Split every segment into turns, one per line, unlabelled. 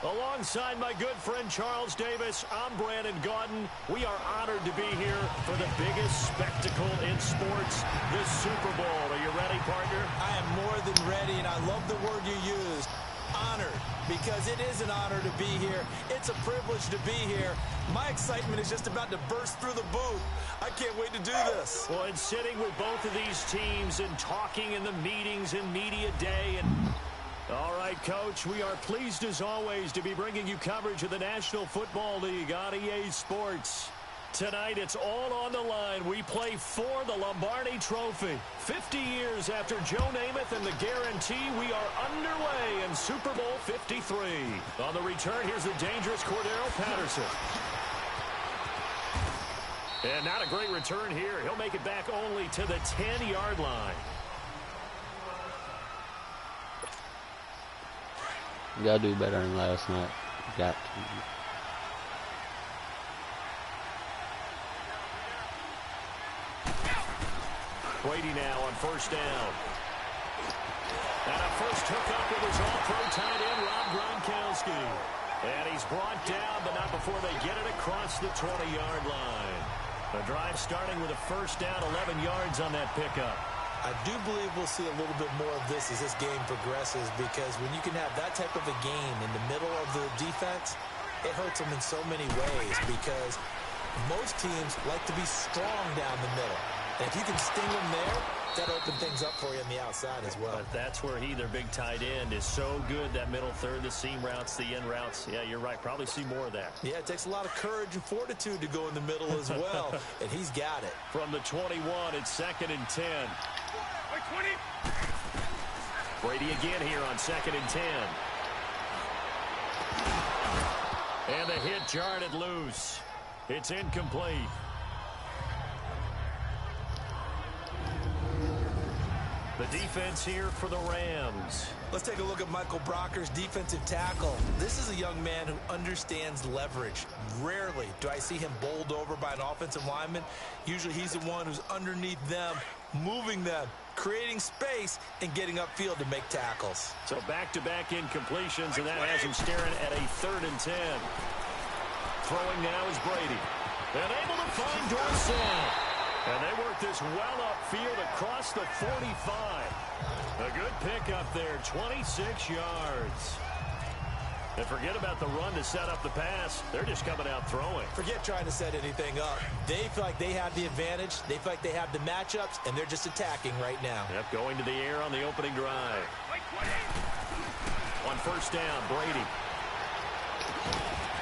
Alongside my good friend Charles Davis, I'm Brandon Gaudin. We are honored to be here for the biggest spectacle in sports, the Super Bowl. Are you ready, partner?
I am more than ready, and I love the word you used, honored, because it is an honor to be here. It's a privilege to be here. My excitement is just about to burst through the booth. I can't wait to do this.
Well, and sitting with both of these teams and talking in the meetings and media day and... All right, Coach, we are pleased as always to be bringing you coverage of the National Football League on EA Sports. Tonight, it's all on the line. We play for the Lombardi Trophy. 50 years after Joe Namath and the guarantee, we are underway in Super Bowl 53. On the return, here's the dangerous Cordero Patterson. And not a great return here. He'll make it back only to the 10-yard line.
You gotta do better than last night. You got to.
Brady now on first down. And a first hookup with his all-pro tight end, Rob Gronkowski. And he's brought down, but not before they get it across the 20-yard line. The drive starting with a first down, 11 yards on that pickup.
I do believe we'll see a little bit more of this as this game progresses, because when you can have that type of a game in the middle of the defense, it hurts them in so many ways, because most teams like to be strong down the middle. And if you can sting them there, that opens things up for you on the outside as well.
But that's where their big tight end, is so good, that middle third, the seam routes, the in routes. Yeah, you're right. Probably see more of that.
Yeah, it takes a lot of courage and fortitude to go in the middle as well, and he's got it.
From the 21, it's 2nd and 10. Brady again here on 2nd and 10. And the hit jarred it loose. It's incomplete. The defense here for the Rams.
Let's take a look at Michael Brocker's defensive tackle. This is a young man who understands leverage. Rarely do I see him bowled over by an offensive lineman. Usually he's the one who's underneath them, moving them, creating space, and getting upfield to make tackles.
So back-to-back incompletions, and that has him staring at a 3rd and 10. Throwing now is Brady. And able to find Dorsett. And they work this well upfield across the 45. A good pickup there, 26 yards. And forget about the run to set up the pass. They're just coming out throwing.
Forget trying to set anything up. They feel like they have the advantage. They feel like they have the matchups, and they're just attacking right now.
Yep, going to the air on the opening drive. On first down, Brady.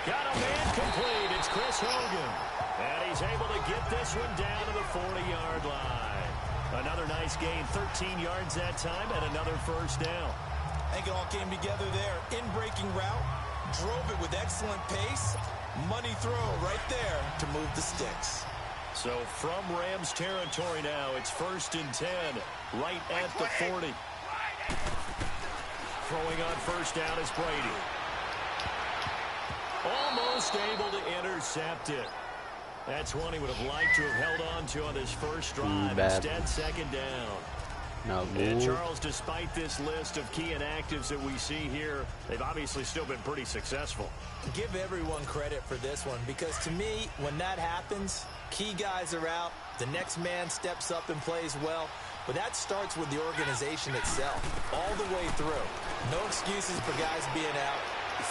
Got a man complete. It's Chris Hogan. And he's able to get this one down to the 40-yard line. Another nice gain, 13 yards that time, and another first down.
I think it all came together there. In-breaking route, drove it with excellent pace. Money throw right there to move the sticks.
So from Rams territory now, it's 1st and 10, right at the 40. Throwing on first down is Brady. Almost able to intercept it. That's one he would have liked to have held on to on this first drive. Instead, 2nd down.
No,
and Charles, despite this list of key inactives that we see here, they've obviously still been pretty successful.
Give everyone credit for this one, because to me, when that happens, key guys are out, the next man steps up and plays well, but that starts with the organization itself, all the way through. No excuses for guys being out,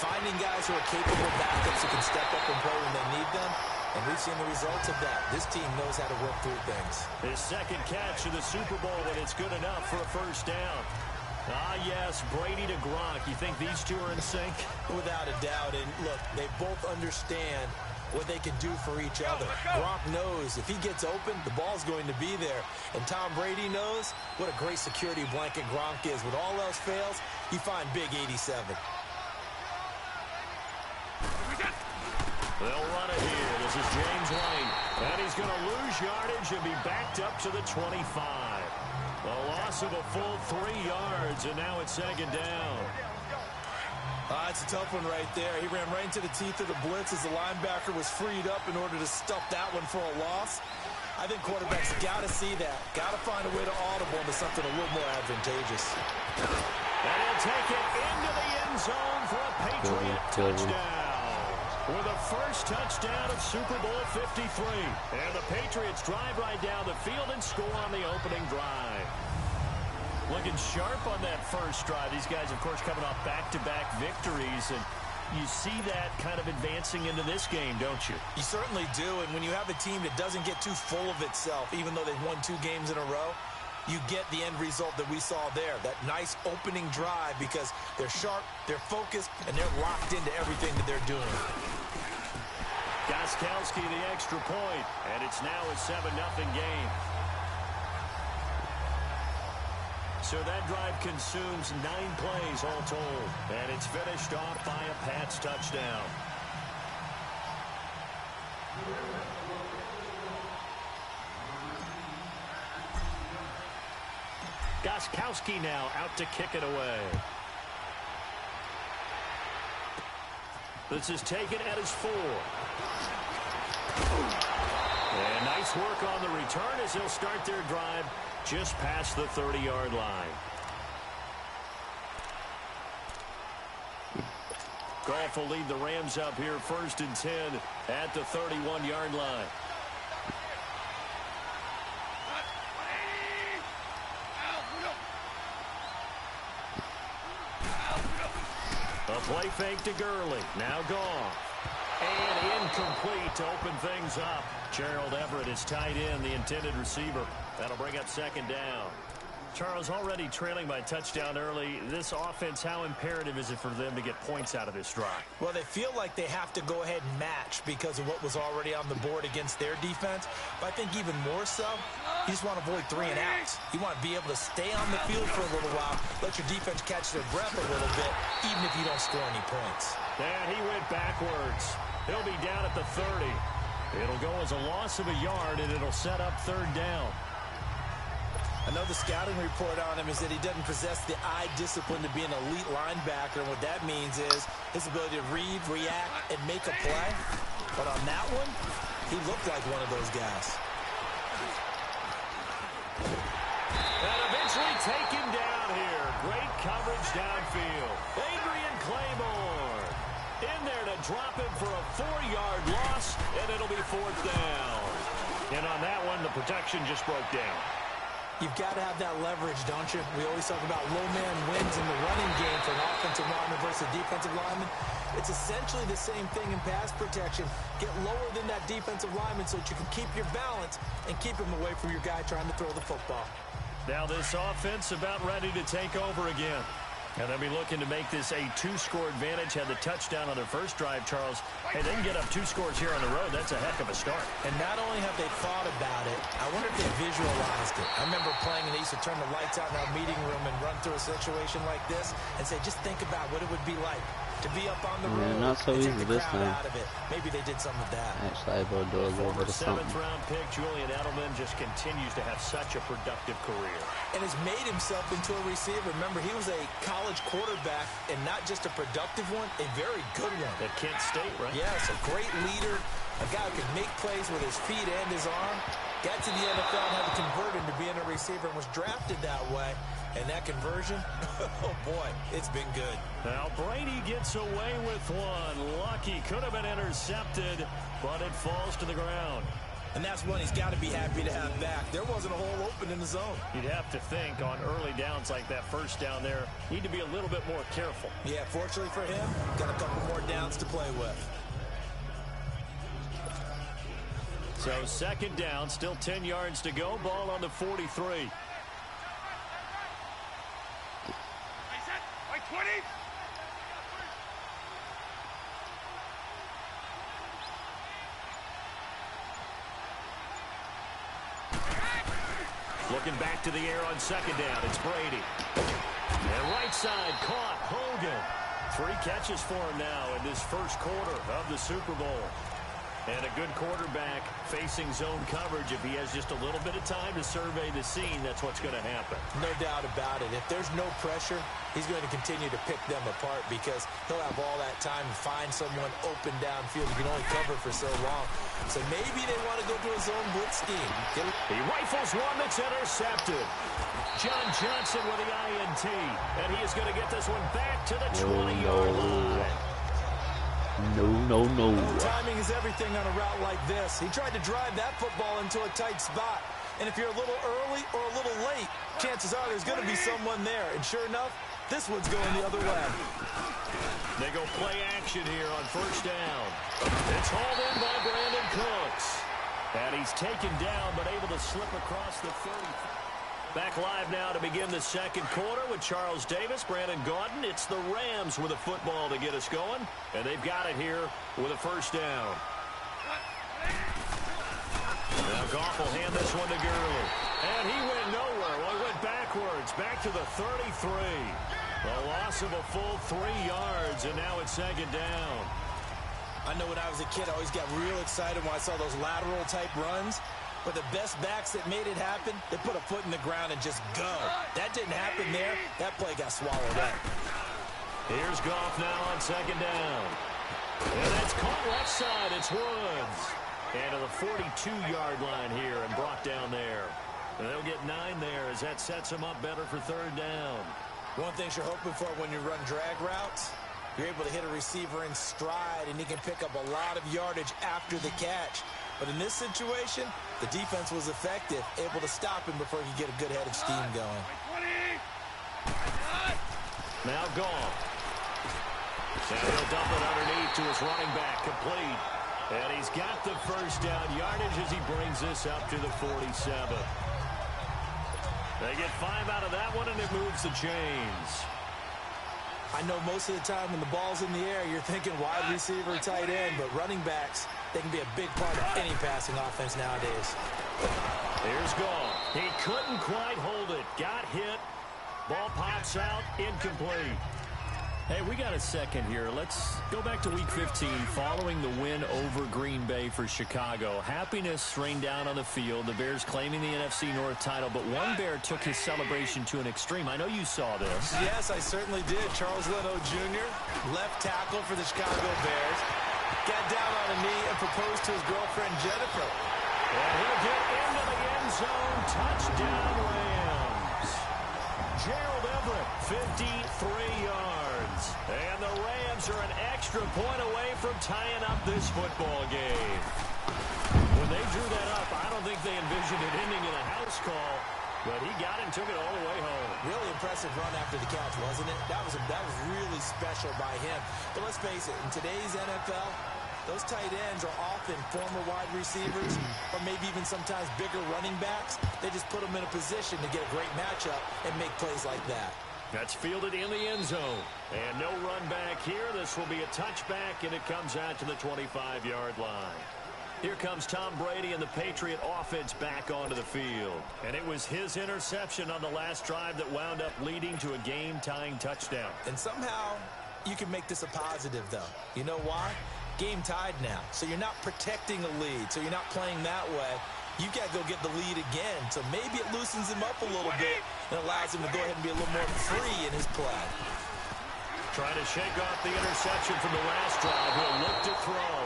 finding guys who are capable backups who can step up and play when they need them. And we've seen the results of that. This team knows how to work through things.
His second catch of the Super Bowl, and it's good enough for a first down. Ah, yes, Brady to Gronk. You think these two are in sync?
Without a doubt. And look, they both understand what they can do for each other. Gronk knows if he gets open, the ball's going to be there. And Tom Brady knows what a great security blanket Gronk is. When all else fails, you find big 87.
They'll run it here. This is James White. And he's going to lose yardage and be backed up to the 25. A loss of a full 3 yards, and now it's 2nd down.
It's a tough one right there. He ran right into the teeth of the blitz as the linebacker was freed up in order to stuff that one for a loss. I think quarterbacks got to see that. Got to find a way to audible into something a little more advantageous.
And he'll take it into the end zone for a Patriot touchdown. With a first touchdown of Super Bowl 53. And the Patriots drive right down the field and score on the opening drive. Looking sharp on that first drive. These guys, of course, coming off back-to-back victories. And you see that kind of advancing into this game, don't you?
You certainly do. And when you have a team that doesn't get too full of itself, even though they've won 2 games in a row, you get the end result that we saw there. That nice opening drive because they're sharp, they're focused, and they're locked into everything that they're doing.
Gostkowski the extra point, and it's now a 7-0 game. So that drive consumes 9 plays all told, and it's finished off by a Pats touchdown. Gostkowski now out to kick it away. This is taken at his 4. And nice work on the return as they'll start their drive just past the 30-yard line. Goff will lead the Rams up here 1st and 10 at the 31-yard line. A play fake to Gurley. Now Goff. And incomplete to open things up. Gerald Everett is tied in, the intended receiver. That'll bring up 2nd down. Charles, already trailing by touchdown early. This offense, how imperative is it for them to get points out of this drive?
Well, they feel like they have to go ahead and match because of what was already on the board against their defense. But I think even more so, you just want to avoid 3 and outs. You want to be able to stay on the field for a little while, let your defense catch their breath a little bit, even if you don't score any points.
And he went backwards. He'll be down at the 30. It'll go as a loss of a yard, and it'll set up 3rd down.
I know the scouting report on him is that he doesn't possess the eye discipline to be an elite linebacker. And what that means is his ability to read, react, and make a play. But on that one, he looked like one of those guys.
And eventually taken down here. Great coverage downfield. Adrian Claymore in there to drop him for a 4-yard loss, and it'll be 4th down. And on that one, the protection just broke down.
You've got to have that leverage, don't you? We always talk about low man wins in the running game for an offensive lineman versus a defensive lineman. It's essentially the same thing in pass protection. Get lower than that defensive lineman so that you can keep your balance and keep him away from your guy trying to throw the football.
Now this offense about ready to take over again. And they'll be looking to make this a 2-score advantage. Had the touchdown on their first drive, Charles. Hey, they can get up 2 scores here on the road. That's a heck of a start.
And not only have they thought about it, I wonder if they visualized it. I remember playing and they used to turn the lights out in our meeting room and run through a situation like this and say, just think about what it would be like to be up on the road.
Not so easy this time.
Out of it. Maybe they did something with that.
Actually, able to do a little bit of something.
7th-round pick Julian Edelman just continues to have such a productive career.
And has made himself into a receiver. Remember, he was a college quarterback, and not just a productive one, a very good one.
At Kent State, right?
Yes, a great leader, a guy who can make plays with his feet and his arm. Got to the NFL and had to convert into being a receiver and was drafted that way. And that conversion, oh boy, it's been good.
Now Brady gets away with one. Lucky, could have been intercepted, but it falls to the ground.
And that's one he's got to be happy to have back. There wasn't a hole open in the zone.
You'd have to think on early downs like that first down there, need to be a little bit more careful.
Yeah, fortunately for him, got a couple more downs to play with.
So 2nd down, still 10 yards to go. Ball on the 43. Looking back to the air on 2nd down. It's Brady. And right side caught. Hogan. 3 catches for him now in this first quarter of the Super Bowl. And a good quarterback facing zone coverage. If he has just a little bit of time to survey the scene, that's what's going to happen.
No doubt about it. If there's no pressure, he's going to continue to pick them apart because he'll have all that time to find someone open downfield. You can only cover for so long. So maybe they want to go to a zone blitz scheme.
He rifles one that's intercepted. John Johnson with the INT. And he is going to get this one back to the 20-yard line.
No.
Timing is everything on a route like this. He tried to drive that football into a tight spot. And if you're a little early or a little late, chances are there's going to be someone there. And sure enough, this one's going the other way.
They go play action here on first down. It's hauled in by Brandon Cooks. And he's taken down but able to slip across the 30. Back live now to begin the second quarter with Charles Davis, Brandon Gaudin. It's the Rams with a football to get us going, and they've got it here with a first down. Now Goff will hand this one to Gurley. And he went nowhere. Well, he went backwards, back to the 33. A loss of a full 3 yards, and now it's second down.
I know when I was a kid, I always got real excited when I saw those lateral-type runs. But the best backs that made it happen, they put a foot in the ground and just go. That didn't happen there. That play got swallowed up.
Here's Goff now on second down. And that's caught left side. It's Woods. And to the 42-yard line here and brought down there. And they'll get 9 there as that sets them up better for third down.
One thing you're hoping for when you run drag routes, you're able to hit a receiver in stride, and he can pick up a lot of yardage after the catch. But in this situation, the defense was effective, able to stop him before he could get a good head of steam going.
Now Goff. And he'll dump it underneath to his running back, complete. And he's got the first down yardage as he brings this up to the 47. They get 5 out of that one, and it moves the chains.
I know most of the time when the ball's in the air, you're thinking wide receiver, tight end, but running backs, they can be a big part of any passing offense nowadays.
Here's Goff. He couldn't quite hold it. Got hit. Ball pops out. Incomplete. Hey, we got a second here. Let's go back to Week 15 following the win over Green Bay for Chicago. Happiness rained down on the field. The Bears claiming the NFC North title, but one Bear took his celebration to an extreme. I know you saw this.
Yes, I certainly did. Charles Leno Jr., left tackle for the Chicago Bears, got down on a knee and proposed to his girlfriend, Jennifer.
And he'll get into the end zone. Touchdown, Rams. Gerald Everett, 53 yards. And the Rams are an extra point away from tying up this football game. When they drew that up, I don't think they envisioned it ending in a house call, but he got it and took it all the way home.
Really impressive run after the catch, wasn't it? That was really special by him. But let's face it, in today's NFL, those tight ends are often former wide receivers or maybe even sometimes bigger running backs. They just put them in a position to get a great matchup and make plays like that.
That's fielded in the end zone. And no run back here. This will be a touchback, and it comes out to the 25-yard line. Here comes Tom Brady and the Patriot offense back onto the field. And it was his interception on the last drive that wound up leading to a game-tying touchdown.
And somehow you can make this a positive, though. You know why? Game tied now. So you're not protecting a lead. So you're not playing that way. You got to go get the lead again. So maybe it loosens him up a little bit and allows him to go ahead and be a little more free in his play.
Trying to shake off the interception from the last drive. He'll look to throw.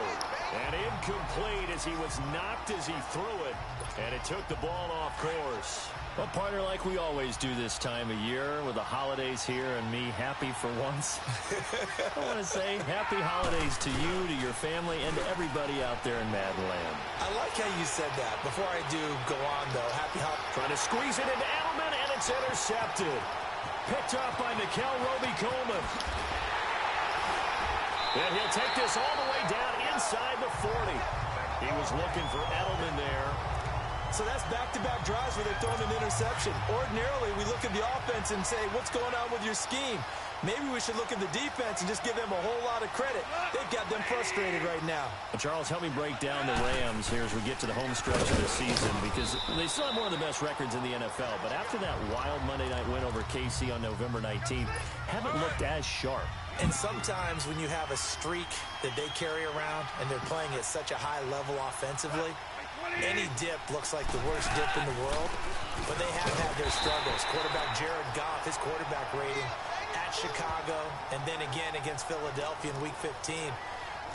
And incomplete as he was knocked as he threw it. And it took the ball off course. Well, partner, like we always do this time of year with the holidays here and me happy for once. I want to say happy holidays to you, to your family, and to everybody out there in Madland.
I like how you said that. Before I do go on, though, happy holidays.
Trying to squeeze it into Edelman, and it's intercepted. Picked up by Nickel Roby-Coleman. And he'll take this all the way down inside the 40. He was looking for Edelman there.
So that's back-to-back drives where they've thrown an interception. Ordinarily, we look at the offense and say, what's going on with your scheme? Maybe we should look at the defense and just give them a whole lot of credit. They've got them frustrated right now.
Well, Charles, help me break down the Rams here as we get to the home stretch of the season, because they still have one of the best records in the NFL. But after that wild Monday night win over KC on November 19th, haven't looked as sharp.
And sometimes when you have a streak that they carry around and they're playing at such a high level offensively, any dip looks like the worst dip in the world. But they have had their struggles. Quarterback Jared Goff, his quarterback rating at Chicago and then again against Philadelphia in Week 15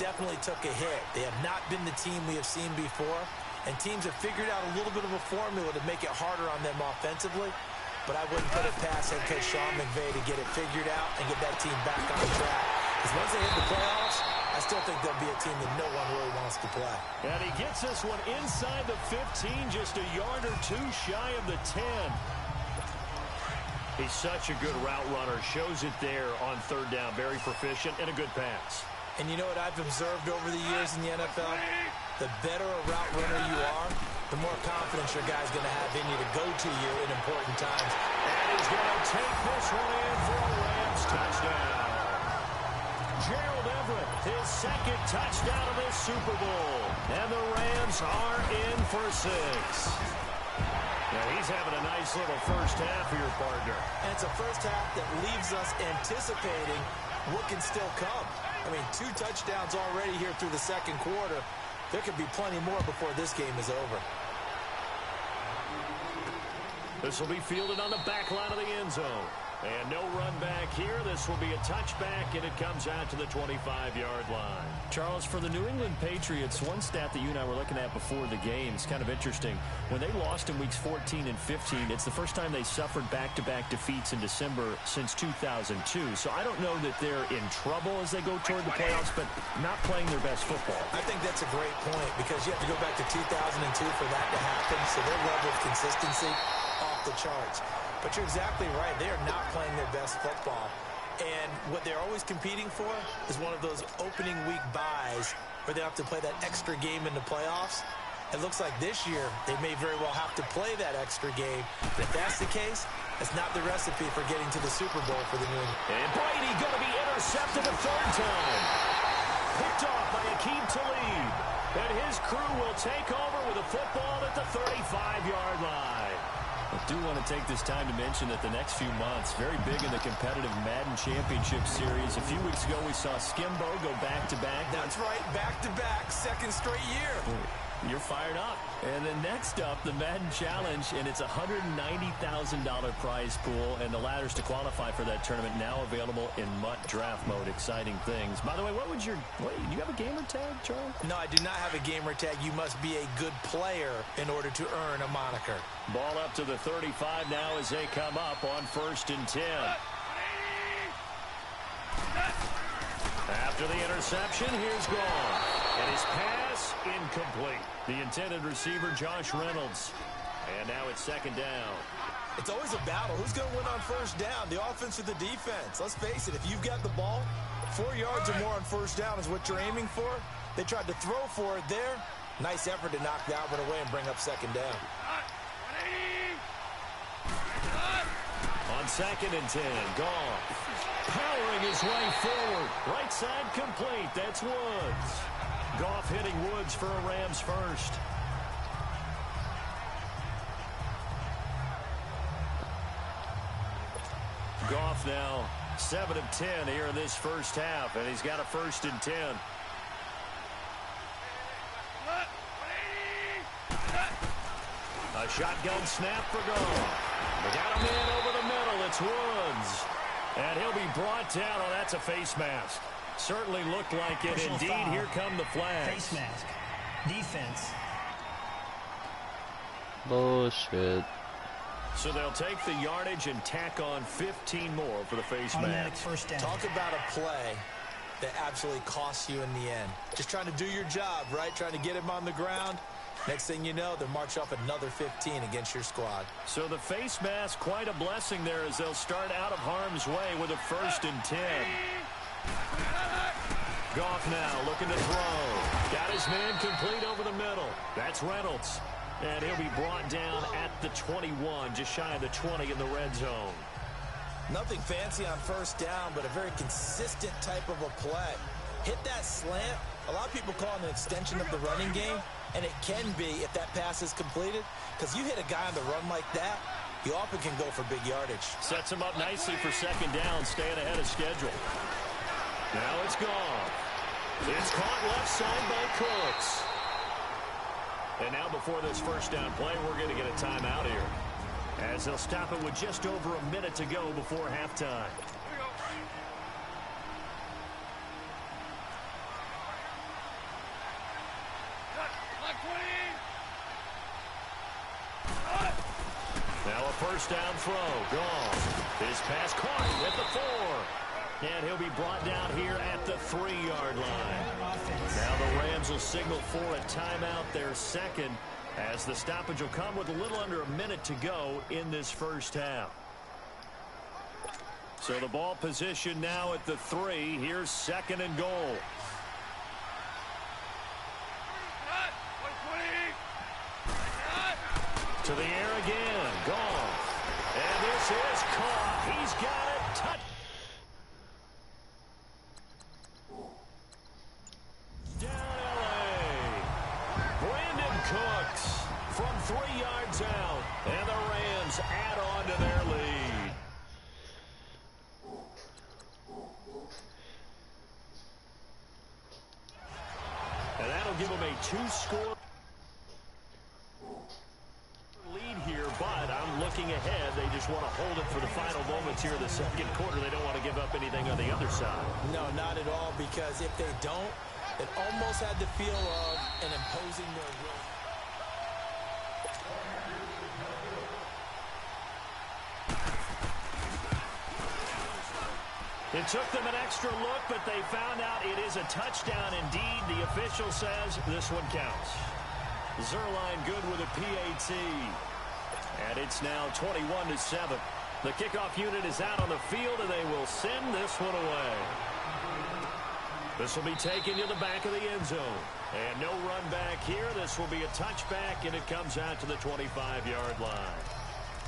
definitely took a hit. They have not been the team we have seen before, and teams have figured out a little bit of a formula to make it harder on them offensively. But I wouldn't put it past head coach Sean McVay to get it figured out and get that team back on track. Because once they hit the playoffs, I still think they'll be a team that no one really wants to play.
And he gets this one inside the 15, just a yard or two shy of the 10. He's such a good route runner. Shows it there on third down. Very proficient and a good pass.
And you know what I've observed over the years in the NFL? The better a route runner you are, the more confidence your guy's going to have in you to go to you in important times.
And he's going to take this one in for a Rams touchdown. Gerald Everett, his second touchdown of this Super Bowl. And the Rams are in for 6. Now he's having a nice little first half for your partner.
And it's a first half that leaves us anticipating what can still come. I mean, 2 touchdowns already here through the second quarter. There could be plenty more before this game is over.
This will be fielded on the back line of the end zone. And no run back here. This will be a touchback, and it comes out to the 25-yard line. Charles, for the New England Patriots, one stat that you and I were looking at before the game is kind of interesting. When they lost in weeks 14 and 15, it's the first time they suffered back-to-back defeats in December since 2002. So I don't know that they're in trouble as they go toward the playoffs, but not playing their best football.
I think that's a great point because you have to go back to 2002 for that to happen. So their level of consistency off the charts. But you're exactly right. They are not playing their best football. And what they're always competing for is one of those opening week buys where they have to play that extra game in the playoffs. It looks like this year they may very well have to play that extra game. But if that's the case, that's not the recipe for getting to the Super Bowl for the New England.
And Brady going to be intercepted a third time. Picked off by Akeem Talib. And his crew will take over with a football at the 35-yard line. I do want to take this time to mention that the next few months, very big in the competitive Madden Championship Series. A few weeks ago, we saw Skimbo go back-to-back.
That's right, back-to-back, second straight year.
You're fired up. And then next up, the Madden Challenge, and it's a $190,000 prize pool, and the ladders to qualify for that tournament now available in MUT draft mode. Exciting things. By the way, do you have a gamer tag, Charles?
No, I do not have a gamer tag. You must be a good player in order to earn a moniker.
Ball up to the 35 now as they come up on 1st and 10. After the interception, here's Goff. And his pass incomplete. The intended receiver, Josh Reynolds. And now it's 2nd down.
It's always a battle. Who's going to win on 1st down, the offense or the defense? Let's face it, if you've got the ball, 4 yards or more on 1st down is what you're aiming for. They tried to throw for it there. Nice effort to knock that one away and bring up 2nd down.
On 2nd and 10, Goff. Powering his way forward. Right side complete. That's Woods. Goff hitting Woods for a Rams first. Goff now 7 of 10 here in this first half, and he's got a 1st and 10. A shotgun snap for Goff. They got a man over the middle. It's Woods. And he'll be brought down. Oh, that's a face mask. Certainly looked like it.
Personal
Indeed,
foul.
here come the flags.
Face mask. Defense.
Bullshit.
So they'll take the yardage and tack on 15 more for the face
Automatic
mask.
1st down.
Talk about a play that absolutely costs you in the end. Just trying to do your job, right? Trying to get him on the ground. Next thing you know, they'll march up another 15 against your squad.
So the face mask, quite a blessing there as they'll start out of harm's way with a 1st and 10. Goff now looking to throw. Got his man complete over the middle. That's Reynolds. And he'll be brought down at the 21, just shy of the 20 in the red zone.
Nothing fancy on 1st down, but a very consistent type of a play. Hit that slant. A lot of people call it an extension of the running game, and it can be if that pass is completed, because you hit a guy on the run like that, you often can go for big yardage.
Sets him up nicely for 2nd down, staying ahead of schedule. Now it's gone. It's caught left side by Cooks. And now before this first down play, we're going to get a timeout here, as they'll stop it with just over a minute to go before halftime. Now a first down throw. Gone. His pass caught at the 4. And he'll be brought down here at the 3-yard line. Now the Rams will signal for a timeout, their second, as the stoppage will come with a little under a minute to go in this first half. So the ball position now at the 3. Here's 2nd and goal. To the air again. Gone. And this is caught. He's got it. Touch. Cooks from 3 yards out, and the Rams add on to their lead. And that'll give them a 2-score lead here, but I'm looking ahead. They just want to hold it for the final moments here in the second quarter. They don't want to give up anything on the other side.
No, not at all, because if they don't, it almost had the feel of an imposing their will.
It took them an extra look, but they found out it is a touchdown indeed. The official says this one counts. Zerline good with a PAT. And it's now 21-7. The kickoff unit is out on the field, and they will send this one away. This will be taken to the back of the end zone. And no run back here. This will be a touchback, and it comes out to the 25-yard line.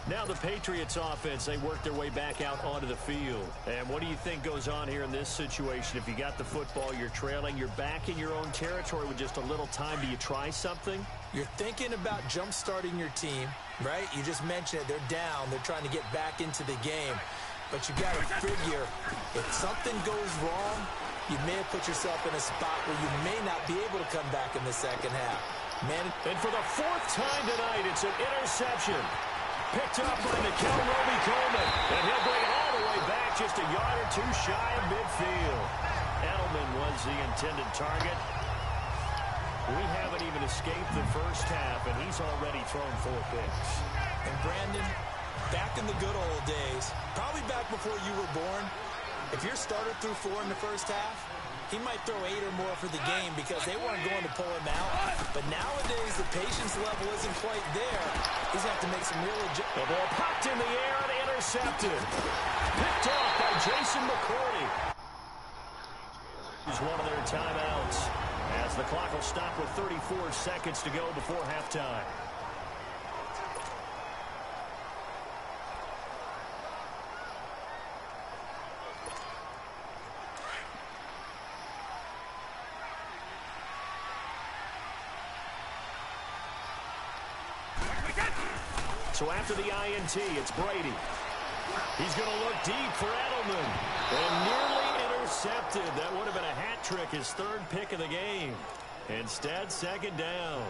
Now the Patriots offense, they work their way back out onto the field. And what do you think goes on here in this situation? If you got the football, you're trailing, you're back in your own territory with just a little time. Do you try something?
You're thinking about jump-starting your team, right? You just mentioned it. They're down. They're trying to get back into the game. But you got to figure, if something goes wrong, you may have put yourself in a spot where you may not be able to come back in the second half.
And for the 4th time tonight, it's an interception. Picked up by Nikel Roby-Coleman, and he'll bring it all the way back just a yard or 2 shy of midfield. Edelman was the intended target. We haven't even escaped the first half, and he's already thrown 4 picks.
And Brandon, back in the good old days, probably back before you were born, if your starter threw 4 in the first half, he might throw 8 or more for the game because they weren't going to pull him out. But nowadays, the patience level isn't quite there. He's going to have to make some real adjustments.
The ball popped in the air and intercepted. Picked off by Jason McCourty. Here's one of their timeouts as the clock will stop with 34 seconds to go before halftime. So after the INT, it's Brady. He's going to look deep for Edelman. And nearly intercepted. That would have been a hat trick, his 3rd pick of the game. Instead, 2nd down.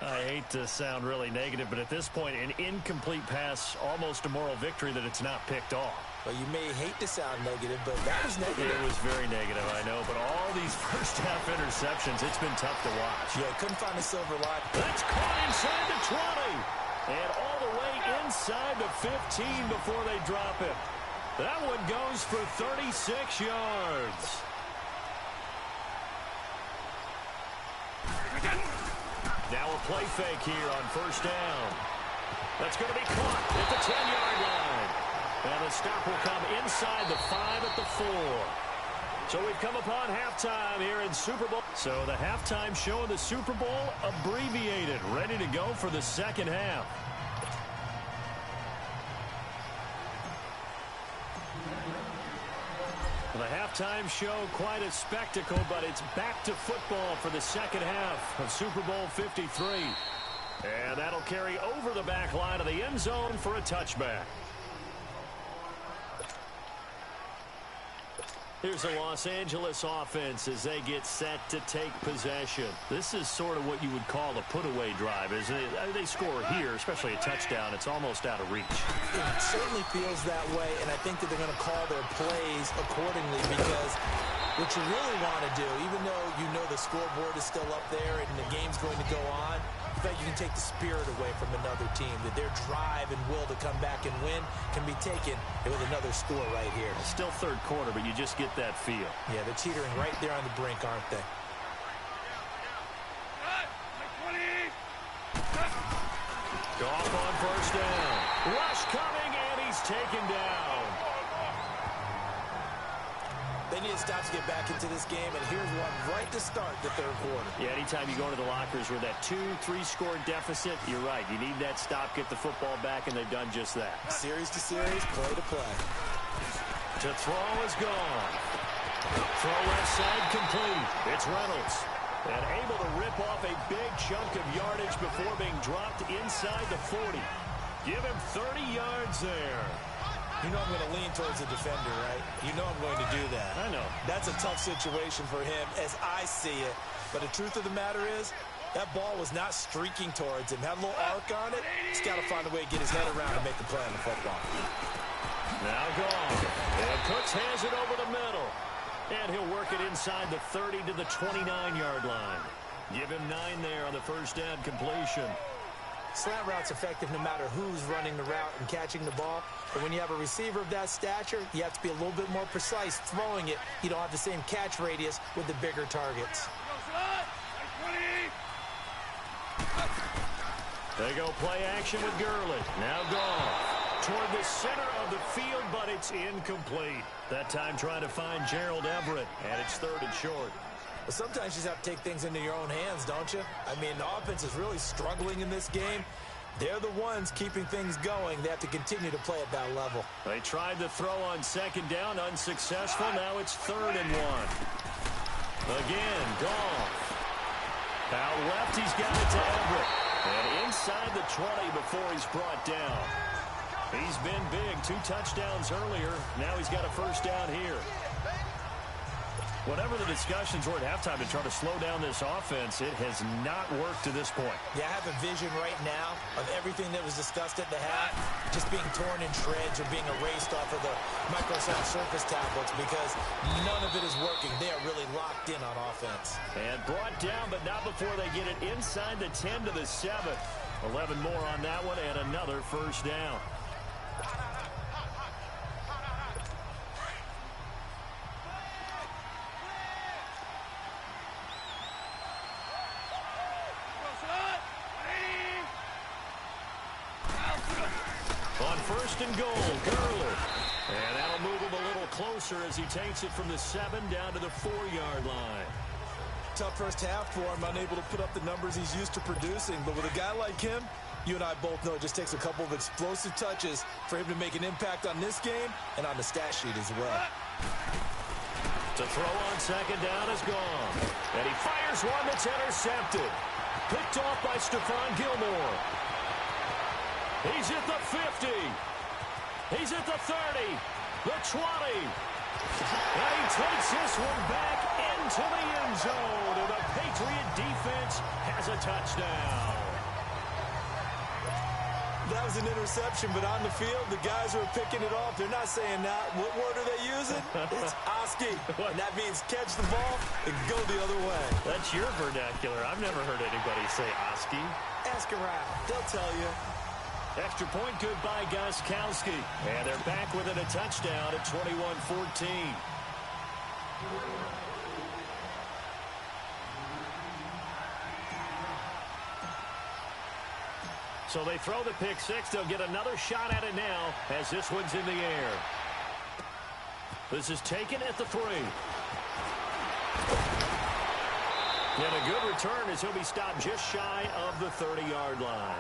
I hate to sound really negative, but at this point, an incomplete pass, almost a moral victory that it's not picked off.
Well, you may hate to sound negative, but that was negative.
It was very negative, I know. But all these first-half interceptions, it's been tough to watch.
Yeah, couldn't find a silver lining.
That's caught inside the 20. And all the way inside the 15 before they drop it. That one goes for 36 yards. Now a play fake here on first down. That's going to be caught at the 10-yard line. And the stop will come inside the 5 at the 4. So we've come upon halftime here in Super Bowl. So the halftime show in the Super Bowl abbreviated, ready to go for the second half. The halftime show, quite a spectacle, but it's back to football for the second half of Super Bowl 53. And that'll carry over the back line of the end zone for a touchback. Here's the Los Angeles offense as they get set to take possession. This is sort of what you would call a put-away drive, isn't it? They score here, especially a touchdown. It's almost out of reach.
It certainly feels that way, and I think that they're going to call their plays accordingly because what you really want to do, even though you know the scoreboard is still up there and the game's going to go on, I think you can take the spirit away from another team, that their drive and will to come back and win can be taken with another score right here.
Still third quarter, but you just get that feel.
Yeah, they're teetering right there on the brink, aren't they?
Goff on first down. Rush coming, and he's taken down.
They need to stop to get back into this game, and here's one right to start the third quarter.
Yeah, anytime you go into the lockers with that 2-3 score deficit, you're right. You need that stop, get the football back, and they've done just that.
Series to series, play to play.
To throw is gone. Throw left side complete. It's Reynolds. And able to rip off a big chunk of yardage before being dropped inside the 40. Give him 30 yards there.
You know I'm going to lean towards the defender, right? You know I'm going to do that.
I know.
That's a tough situation for him as I see it. But the truth of the matter is, that ball was not streaking towards him. Had a little arc on it. He's got to find a way to get his head around and make the play on the football.
Now gone. And Cooks hands it over the middle. And he'll work it inside the 30 to the 29-yard line. Give him 9 there on the first down completion.
Slant route's effective no matter who's running the route and catching the ball. But when you have a receiver of that stature, you have to be a little bit more precise throwing it. You don't have the same catch radius with the bigger targets.
They go play action with Gurley. Now Goff toward the center of the field, but it's incomplete. That time trying to find Gerald Everett, and it's 3rd and short.
But sometimes you just have to take things into your own hands, don't you? I mean, the offense is really struggling in this game. They're the ones keeping things going. They have to continue to play at that level.
They tried to throw on second down, unsuccessful. Now it's 3rd and 1. Again, Goff. Out left, he's got it to Everett. And inside the 20 before he's brought down. He's been big. 2 touchdowns earlier. Now he's got a first down here. Whatever the discussions were at halftime to try to slow down this offense, it has not worked to this point.
Yeah, I have a vision right now of everything that was discussed at the half just being torn in shreds or being erased off of the Microsoft Surface tablets because none of it is working. They are really locked in on offense.
And brought down, but not before they get it inside the 10 to the 7. 11 more on that one and another first down. On 1st and goal, Gurley. And that'll move him a little closer as he takes it from the 7 down to the 4-yard line.
Tough first half for him, unable to put up the numbers he's used to producing. But with a guy like him, you and I both know it just takes a couple of explosive touches for him to make an impact on this game and on the stat sheet as well.
To throw on second down is gone. And he fires one that's intercepted. Picked off by Stephon Gilmore. He's at the 50. He's at the 30. The 20. And he takes this one back into the end zone. And the Patriot defense has a touchdown.
That was an interception, but on the field, the guys who are picking it off, they're not saying that. What word are they using? It's Oski. And that means catch the ball and go the other way.
That's your vernacular. I've never heard anybody say Oski.
Ask around. They'll tell you.
Extra point good by Gostkowski. And they're back within a touchdown at 21-14. So they throw the pick 6. They'll get another shot at it now as this one's in the air. This is taken at the 3. And a good return as he'll be stopped just shy of the 30-yard line.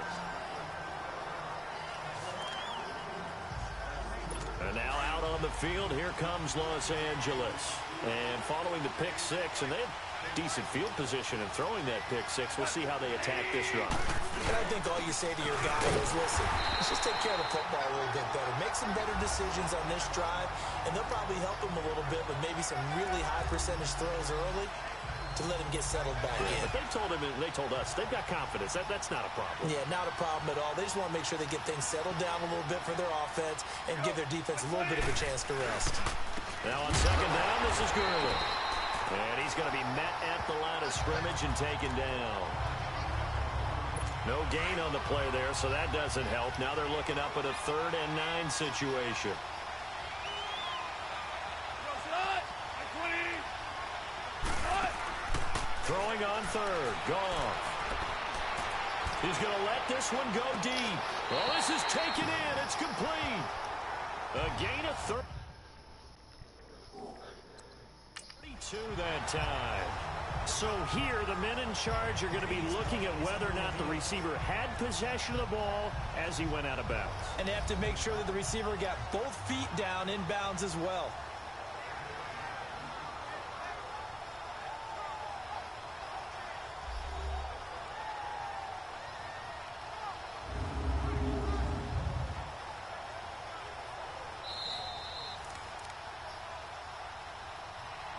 And now out on the field, here comes Los Angeles. And following the pick 6, and Decent field position and throwing that pick six. We'll see how they attack this drive.
And I think all you say to your guy is, listen, let's just take care of the football a little bit better. Make some better decisions on this drive, and they'll probably help him a little bit with maybe some really high percentage throws early to let him get settled back in.
But they told us they've got confidence. That's not a problem.
Yeah, not a problem at all. They just want to make sure they get things settled down a little bit for their offense and give their defense a little bit of a chance to rest.
Now on second down, this is Gurley. And he's going to be met at the line of scrimmage and taken down. No gain on the play there, so that doesn't help. Now they're looking up at a 3rd and 9 situation. Throwing on 3rd. Goff. He's going to let this one go deep. Well, this is taken in. It's complete. A gain of 32 that time. So here, the men in charge are going to be looking at whether or not the receiver had possession of the ball as he went out of bounds.
And they have to make sure that the receiver got both feet down in bounds as well.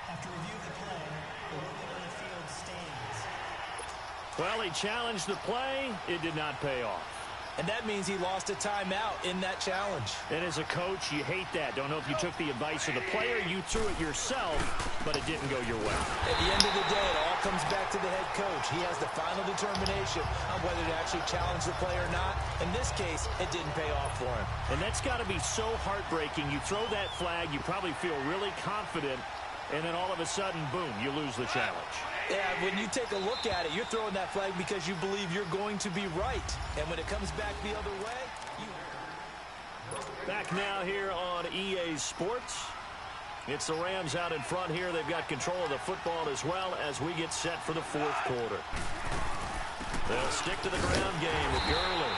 After review of the play, the movement on the field stands.
Well, he challenged the play. It did not pay off.
And that means he lost a timeout in that challenge.
And as a coach, you hate that. Don't know if you took the advice of the player, you threw it yourself, but it didn't go your way.
At the end of the day, it all comes back to the head coach. He has the final determination on whether to actually challenge the play or not. In this case, it didn't pay off for him.
And that's got to be so heartbreaking. You throw that flag, you probably feel really confident, and then all of a sudden, boom, you lose the challenge.
Yeah, when you take a look at it, you're throwing that flag because you believe you're going to be right. And when it comes back the other way,
Back now here on EA Sports. It's the Rams out in front here. They've got control of the football as well as we get set for the 4th quarter. They'll stick to the ground game with Gurley.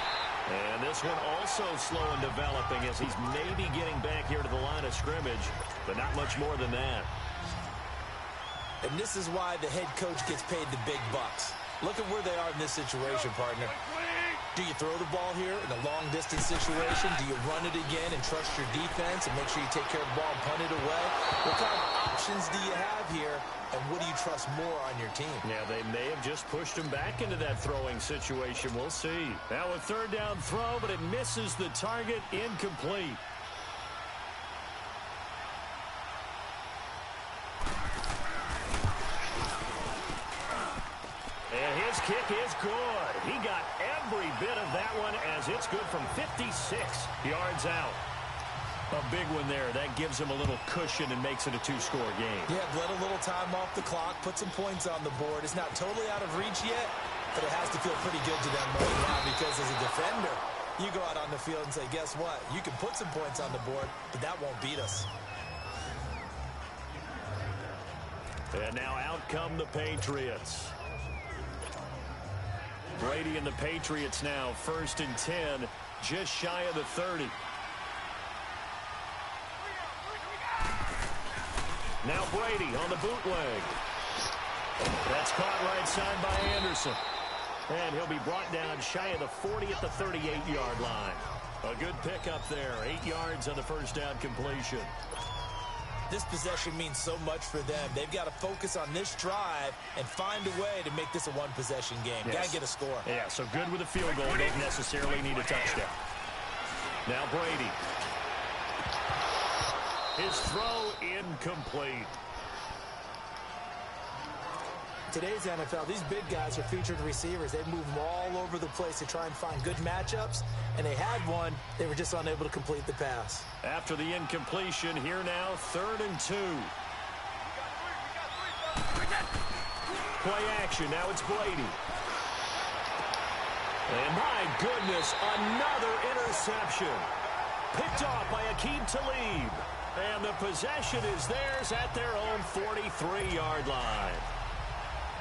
And this one also slow in developing as he's maybe getting back here to the line of scrimmage, but not much more than that.
and this is why the head coach gets paid the big bucks. Look at where they are in this situation, partner. Do you throw the ball here in a long-distance situation? Do you run it again and trust your defense and make sure you take care of the ball and punt it away? What kind of options do you have here, and what do you trust more on your team?
Yeah, they may have just pushed him back into that throwing situation. We'll see. Now a third down throw, but it misses the target, incomplete. And his kick is good. He got every bit of that one as it's good from 56 yards out. A big one there. That gives him a little cushion and makes it a two-score game.
Yeah, let a little time off the clock, put some points on the board. It's not totally out of reach yet, but it has to feel pretty good to them right now because as a defender, you go out on the field and say, guess what? You can put some points on the board, but that won't beat us.
And now out come the Patriots. Brady and the Patriots now, 1st and 10, just shy of the 30. Now Brady on the bootleg. That's caught right side by Anderson. And he'll be brought down shy of the 40 at the 38-yard line. A good pickup there, 8 yards on the first down completion.
This possession means so much for them. They've got to focus on this drive and find a way to make this a one-possession game.
Yes.
Got to get a score.
Yeah, so good with a field goal. Don't necessarily need a touchdown. Now Brady. His throw incomplete.
Today's NFL, these big guys are featured receivers. They move them all over the place to try and find good matchups, and they had one. They were just unable to complete the pass.
After the incompletion, here now, 3rd and 2. Play action. Now it's Brady. And my goodness, another interception. Picked off by Aqib Talib. And the possession is theirs at their own 43-yard line.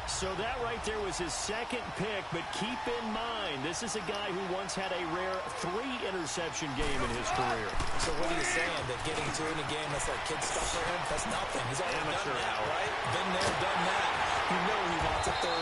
So that right there was his second pick, but keep in mind, this is a guy who once had a rare 3-interception game in his career.
So what are you saying, that getting 2 in a game, that's like kid stuff for him? That's nothing. He's already done that, right? Been there, done that. You know he wants a third